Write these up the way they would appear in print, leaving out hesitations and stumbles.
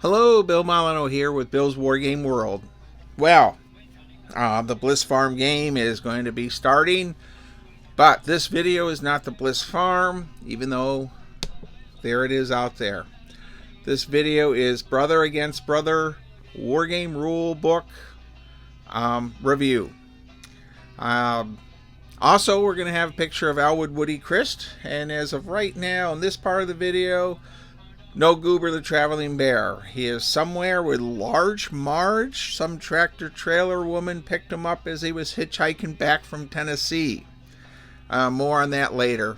Hello, Bill Molyneux here with Bill's Wargame World. Well, the Bliss Farm game is going to be starting, but this video is not the Bliss Farm, even though there it is out there. This video is Brother Against Brother Wargame Rule Book review. Also, we're going to have a picture of Elwood Woody Christ, and as of right now, in this part of the video, no Goober the Traveling Bear. He is somewhere with Large Marge. Some tractor trailer woman picked him up as he was hitchhiking back from Tennessee. More on that later.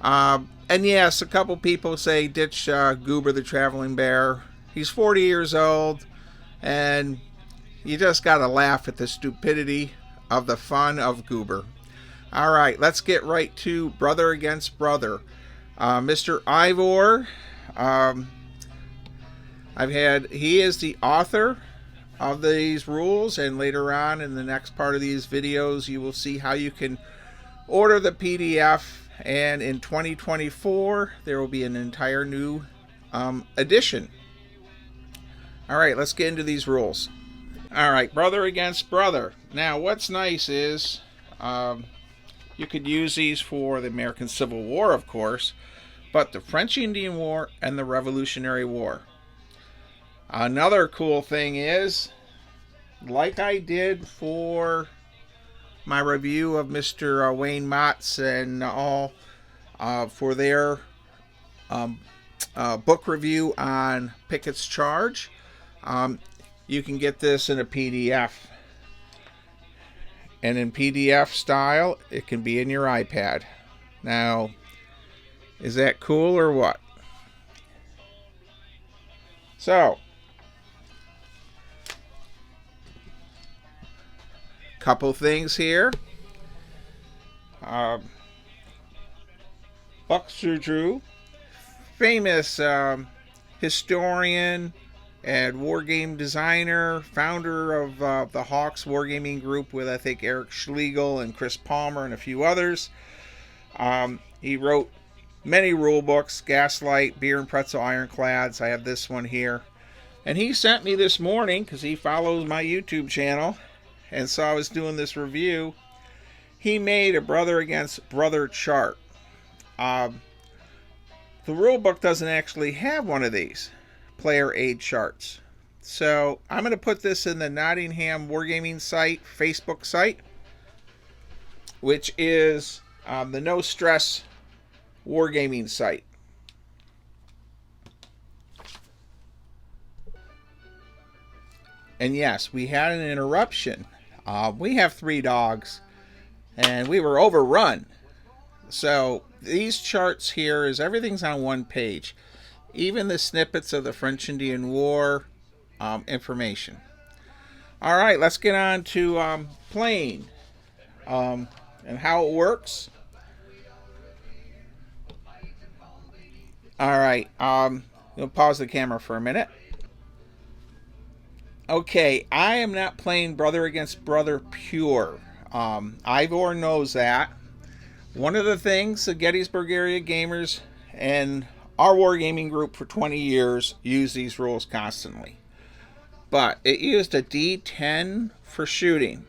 And yes, a couple people say ditch Goober the Traveling Bear. He's 40 years old, and you just gotta laugh at the stupidity of the fun of Goober. Alright, let's get right to Brother Against Brother. Mr. Ivor, he is the author of these rules, and later on in the next part of these videos you will see how you can order the PDF, and in 2024 there will be an entire new edition. Alright, let's get into these rules. Alright, Brother Against Brother. Now what's nice is you could use these for the American Civil War, of course, but the French Indian War and the Revolutionary War. Another cool thing is, like I did for my review of Mr. Wayne Mott's and all for their book review on Pickett's Charge, you can get this in a PDF. And in PDF style, it can be in your iPad. Now, is that cool or what? So, couple things here. Buck Sudrew, famous historian and wargame designer, founder of the Hawks Wargaming Group with, I think, Eric Schlegel and Chris Palmer and a few others. He wrote many rule books: Gaslight, Beer and Pretzel Ironclads. I have this one here. And he sent me this morning, because he follows my YouTube channel, and so I was doing this review. He made a Brother Against Brother chart. The rule book doesn't actually have one of these player aid charts. So I'm going to put this in the Nottingham Wargaming site, Facebook site, which is the No Stress Wargaming site. And yes, we had an interruption. We have 3 dogs, and we were overrun. So these charts here is everything's on one page. Even the snippets of the French Indian War information. Alright, let's get on to playing and how it works. Alright, we'll pause the camera for a minute. Okay, I am not playing Brother Against Brother pure. Ivor knows that. One of the things the Gettysburg area gamers and our wargaming group for 20 years use these rules constantly. But it used a D10 for shooting.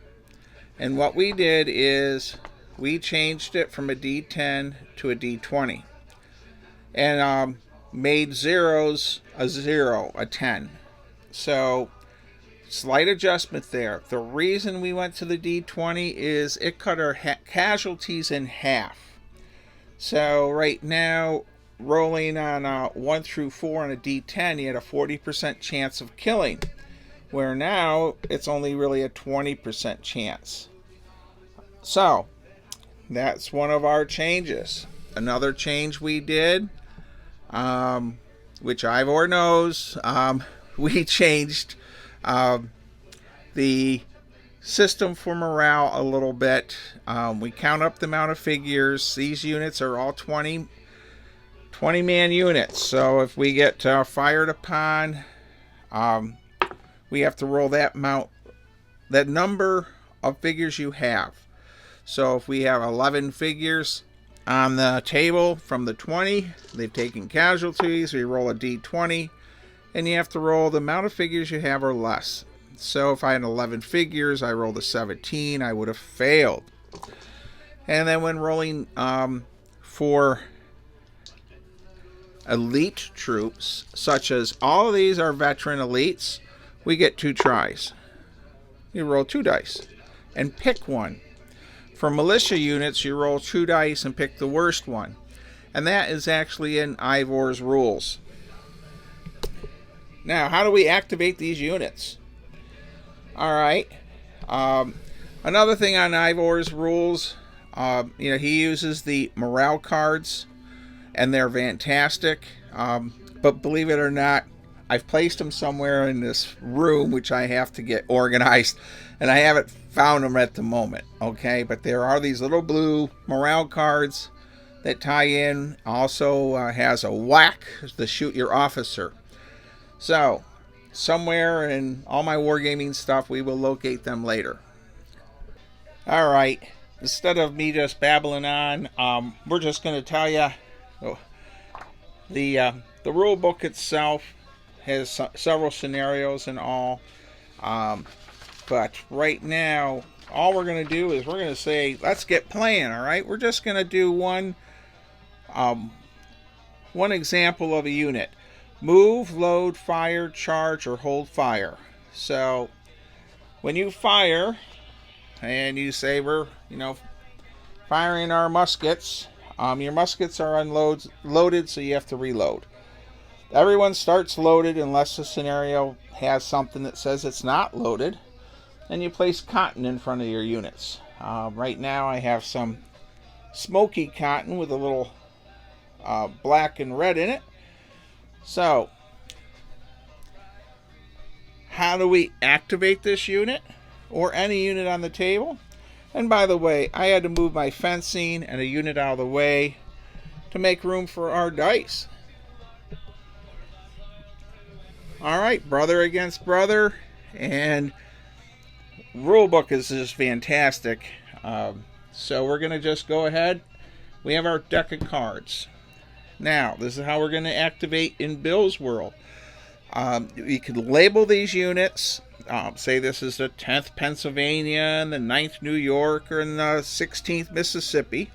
And what we did is we changed it from a D10 to a D20. And made zeros a 0, a 10. So, slight adjustment there. The reason we went to the D20 is it cut our casualties in half. So right now, rolling on 1 through 4 on a D10, you had a 40% chance of killing, where now it's only really a 20% chance. So that's one of our changes. Another change we did, which Ivor knows, we changed the system for morale a little bit. We count up the amount of figures. These units are all 20-man units. So if we get fired upon, we have to roll that number of figures you have. So if we have 11 figures on the table from the 20, they've taken casualties, we roll a d20, and you have to roll the amount of figures you have or less. So if I had 11 figures, I rolled a 17, I would have failed. And then when rolling for elite troops, such as all of these are veteran elites, we get 2 tries. You roll 2 dice and pick one. For militia units, you roll 2 dice and pick the worst one. And that is actually in Ivor's rules. Now, how do we activate these units? Alright. Another thing on Ivor's rules, he uses the morale cards, and they're fantastic. But believe it or not, I've placed them somewhere in this room, which I have to get organized, and I haven't found them at the moment. Okay, but there are these little blue morale cards that tie in. Also has a whack to shoot your officer. So, somewhere in all my wargaming stuff, we will locate them later. Alright, instead of me just babbling on, we're just going to tell you the rule book itself has several scenarios and all. But right now, all we're going to do is we're going to say, let's get playing, alright? We're just going to do one example of a unit. Move, load, fire, charge, or hold fire. So, when you fire, and you say we're, firing our muskets, your muskets are loaded, so you have to reload. Everyone starts loaded unless the scenario has something that says it's not loaded. And you place cotton in front of your units. Right now I have some smoky cotton with a little black and red in it. So, how do we activate this unit? Or any unit on the table? And by the way, I had to move my fencing and a unit out of the way to make room for our dice. Alright, brother against brother, and rulebook is just fantastic. So we're going to just go ahead. We have our deck of cards. Now, this is how we're going to activate in Bill's world. You can label these units. Say this is the 10th Pennsylvania, and the 9th New York, or in the 16th Mississippi.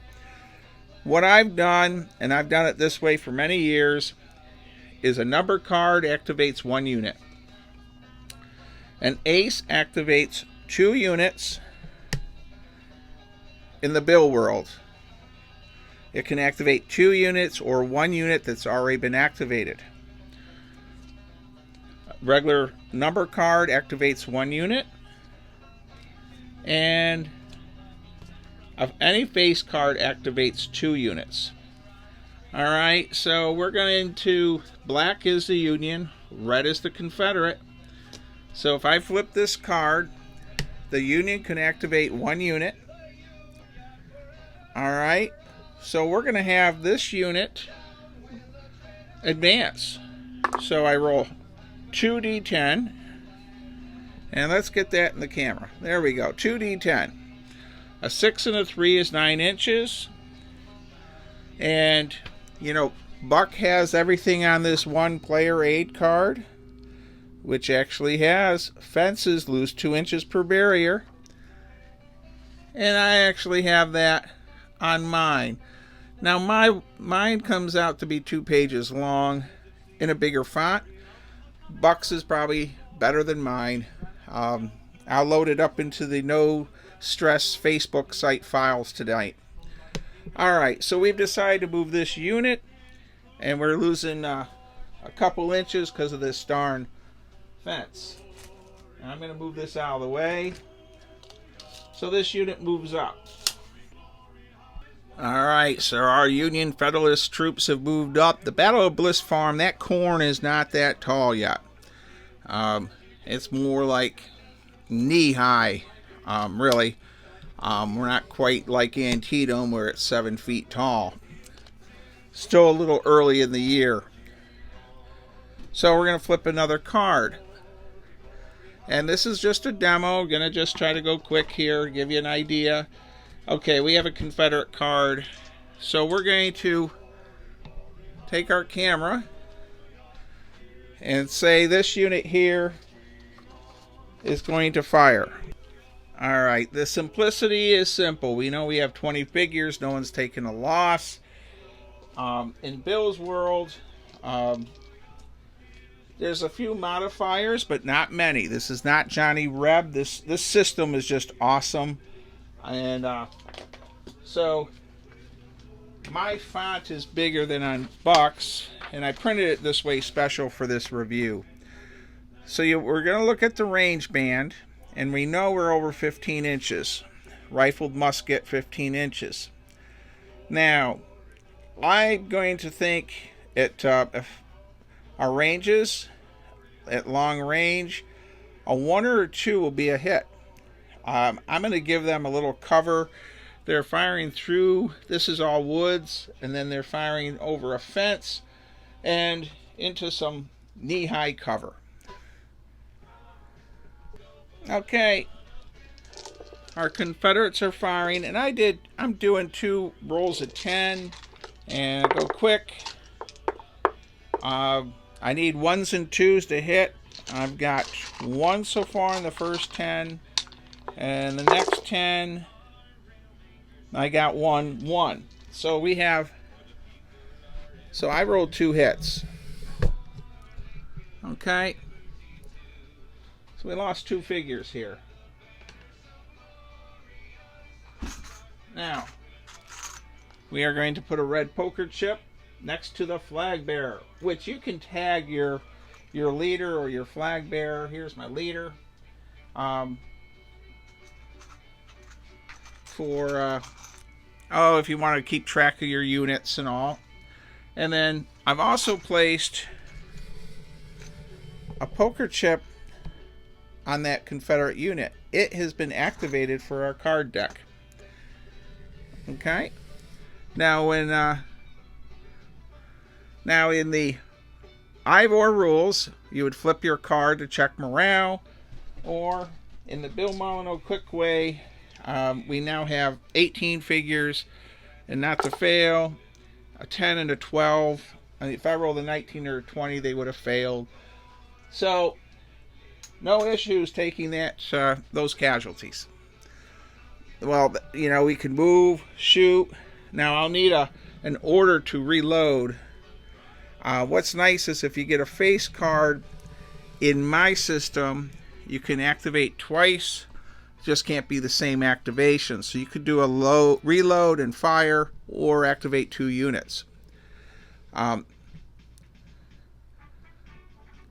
What I've done, and I've done it this way for many years, is a number card activates 1 unit. An ace activates 2 units in the Bill world. It can activate 2 units or 1 unit that's already been activated. Regular number card activates 1 unit. And any face card activates 2 units. Alright, so we're going to, black is the Union, red is the Confederate. So if I flip this card, the Union can activate 1 unit. Alright, so we're going to have this unit advance. So I roll 2d10, and let's get that in the camera. There we go, 2d10. A 6 and a 3 is 9 inches. And, Buck has everything on this 1 player aid card, which actually has fences lose 2 inches per barrier. And I actually have that on mine. Now mine comes out to be 2 pages long in a bigger font. Buck's is probably better than mine. I'll load it up into the No Stress Facebook site files tonight. Alright, so we've decided to move this unit, and we're losing a couple inches because of this darn fence. And I'm going to move this out of the way so this unit moves up. Alright, so our Union Federalist troops have moved up. The Battle of Bliss Farm, that corn is not that tall yet. It's more like knee-high, really. We're not quite like Antietam where it's 7 feet tall. Still a little early in the year. So we're going to flip another card. And this is just a demo. Going to just try to go quick here, give you an idea. Okay, we have a Confederate card. So we're going to take our camera and say this unit here is going to fire. Alright, the simplicity is simple. We know we have 20 figures, no one's taken a loss. In Bill's world, there's a few modifiers, but not many. This is not Johnny Reb. This system is just awesome. And so my font is bigger than on Buck's, and I printed it this way special for this review. So we're going to look at the range band, and we know we're over 15 inches. Rifled musket, 15 inches. Now, I'm going to think if our ranges at long range, a 1 or a 2 will be a hit. I'm going to give them a little cover. They're firing through, this is all woods, and then they're firing over a fence and into some knee-high cover. Okay, our Confederates are firing, and I'm doing 2 rolls of 10, and go quick. I need 1s and 2s to hit. I've got 1 so far in the first 10, and the next 10, I got 1. So I rolled 2 hits. Okay. So we lost 2 figures here. Now, we are going to put a red poker chip next to the flag bearer, which you can tag your leader or your flag bearer. Here's my leader. If you want to keep track of your units and all. And then I've also placed a poker chip on that Confederate unit. It has been activated for our card deck. Okay. Now in the Ivor rules, you would flip your card to check morale, or in the Bill Molyneux quick way, we now have 18 figures, and not to fail, a 10 and a 12. If I rolled a 19 or a 20, they would have failed. So no issues taking those casualties. Well, we can move, shoot. Now I'll need an order to reload. What's nice is if you get a face card in my system, you can activate twice. Just can't be the same activation. So you could do a reload and fire, or activate 2 units.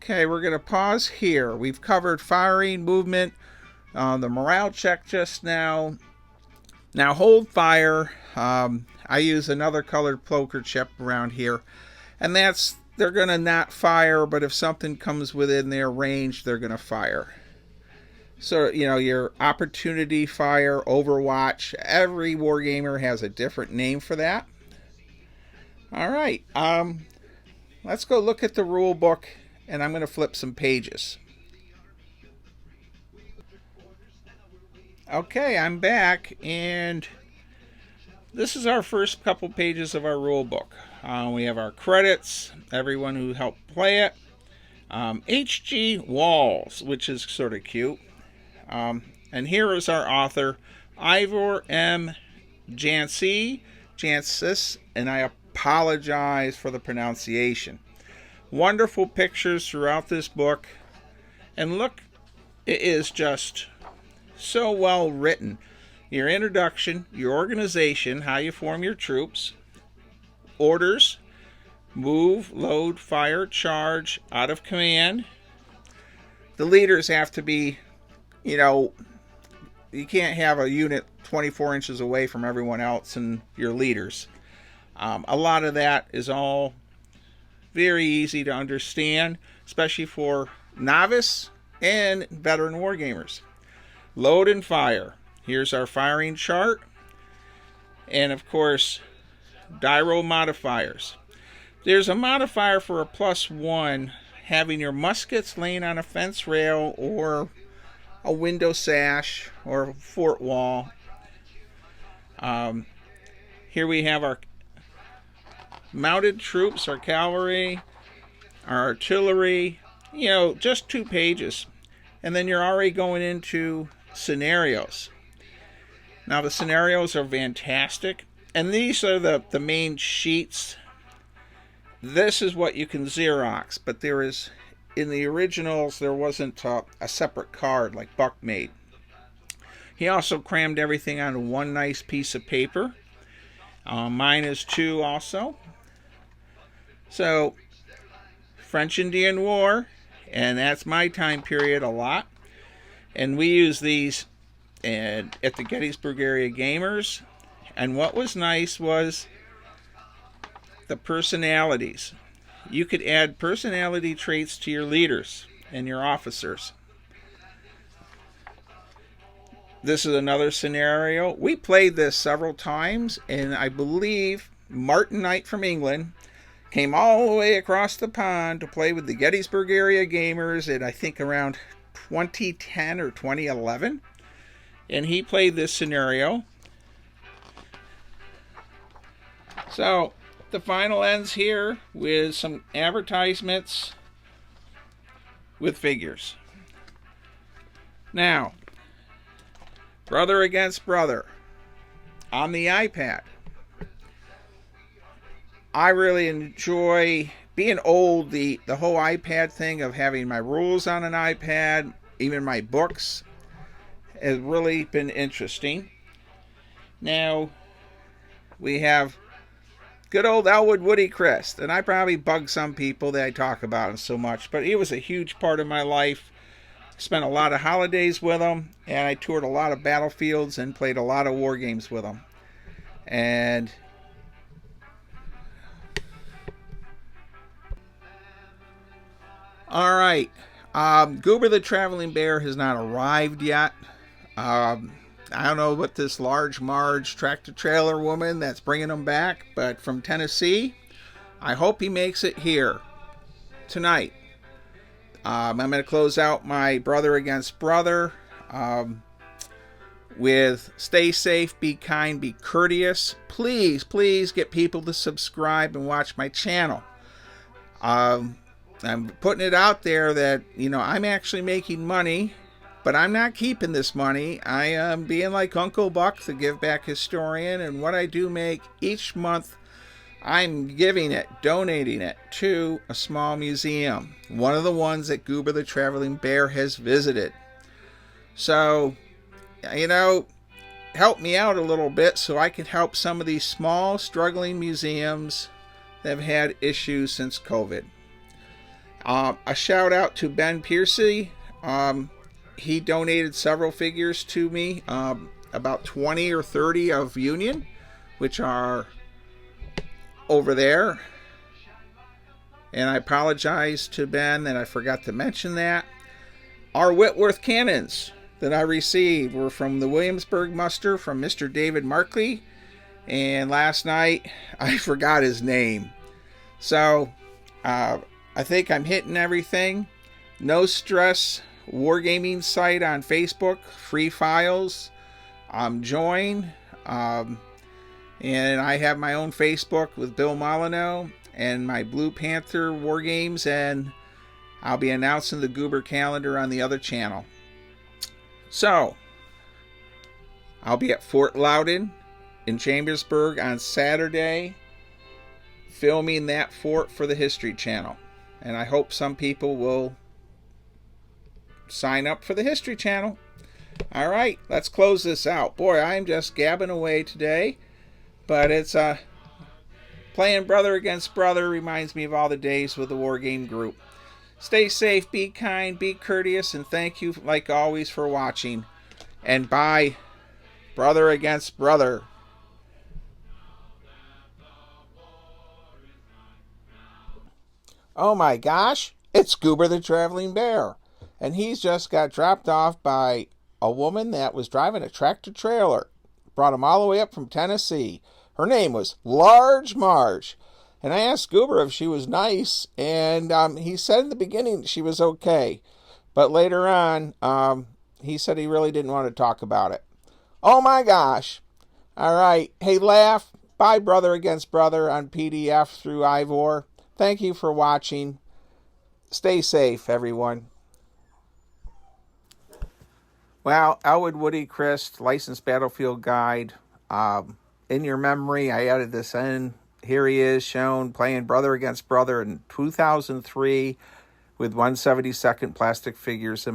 Okay, we're going to pause here. We've covered firing, movement, the morale check just now. Now hold fire. I use another colored poker chip around here, and they're going to not fire, but if something comes within their range, they're going to fire. So, your opportunity fire, Overwatch, every wargamer has a different name for that. All right, let's go look at the rule book, and I'm going to flip some pages. Okay, I'm back, and this is our first couple pages of our rule book. We have our credits, everyone who helped play it. H.G. Walls, which is sort of cute. And here is our author, Ivor M. Janci, and I apologize for the pronunciation. Wonderful pictures throughout this book. And look, it is just so well written. Your introduction, your organization, how you form your troops, orders, move, load, fire, charge, out of command. The leaders have to be, you can't have a unit 24 inches away from everyone else and your leaders. A lot of that is all very easy to understand, especially for novice and veteran wargamers. Load and fire. Here's our firing chart. And of course, die roll modifiers. There's a modifier for a +1, having your muskets laying on a fence rail or a window sash or a fort wall. Here we have our mounted troops, our cavalry, our artillery, just 2 pages. And then you're already going into scenarios. Now the scenarios are fantastic. And these are the main sheets. This is what you can Xerox, but there is, in the originals, there wasn't a separate card like Buck made. He also crammed everything onto one nice piece of paper. Mine is 2 also. So, French-Indian War, and that's my time period a lot. And we use these at the Gettysburg Area Gamers. And what was nice was the personalities. You could add personality traits to your leaders and your officers. This is another scenario. We played this several times, and I believe Martin Knight from England came all the way across the pond to play with the Gettysburg Area Gamers in, I think, around 2010 or 2011. And he played this scenario. So, the final ends here with some advertisements with figures. Now, Brother Against Brother on the iPad. I really enjoy being old, the whole iPad thing of having my rules on an iPad, even my books, has really been interesting. Now, we have good old Elwood Woody Christ, and I probably bug some people that I talk about him so much, but he was a huge part of my life. Spent a lot of holidays with him, and I toured a lot of battlefields and played a lot of war games with him. And all right, Goober the Traveling Bear has not arrived yet. I don't know what this large Marge tractor trailer woman that's bringing him back, but from Tennessee, I hope he makes it here tonight. I'm going to close out my Brother Against Brother with stay safe, be kind, be courteous. Please, please get people to subscribe and watch my channel. I'm putting it out there that, I'm actually making money, but I'm not keeping this money. I am being like Uncle Buck, the Give Back historian, and what I do make each month, I'm giving it, donating it to a small museum. One of the ones that Goober the Traveling Bear has visited. So, help me out a little bit so I can help some of these small, struggling museums that have had issues since COVID. A shout out to Ben Piercy. He donated several figures to me, about 20 or 30 of Union, which are over there. And I apologize to Ben that I forgot to mention that. Our Whitworth cannons that I received were from the Williamsburg muster from Mr. David Markley. And last night, I forgot his name. So, I think I'm hitting everything. No Stress Wargaming site on Facebook, free files. Join. And I have my own Facebook with Bill Molyneux and my Blue Panther Wargames, and I'll be announcing the Goober calendar on the other channel. So, I'll be at Fort Loudon in Chambersburg on Saturday, filming that fort for the History Channel. And I hope some people will sign up for the History Channel. All right, let's close this out. Boy, I'm just gabbing away today, but it's playing Brother Against Brother reminds me of all the days with the Wargame group. Stay safe, be kind, be courteous, and thank you, like always, for watching. And bye, Brother Against Brother. Oh my gosh, it's Goober the Traveling Bear. And he's just got dropped off by a woman that was driving a tractor trailer. Brought him all the way up from Tennessee. Her name was Large Marge. And I asked Goober if she was nice, and he said in the beginning she was okay. But later on, he said he really didn't want to talk about it. Oh my gosh. All right. Hey, laugh. Bye, Brother Against Brother on PDF through Ivor. Thank you for watching. Stay safe, everyone. Well, Elwood Woody Christ, Licensed Battlefield Guide. In your memory, I added this in. Here he is shown playing brother against brother in 2003 with 1/72 plastic figures.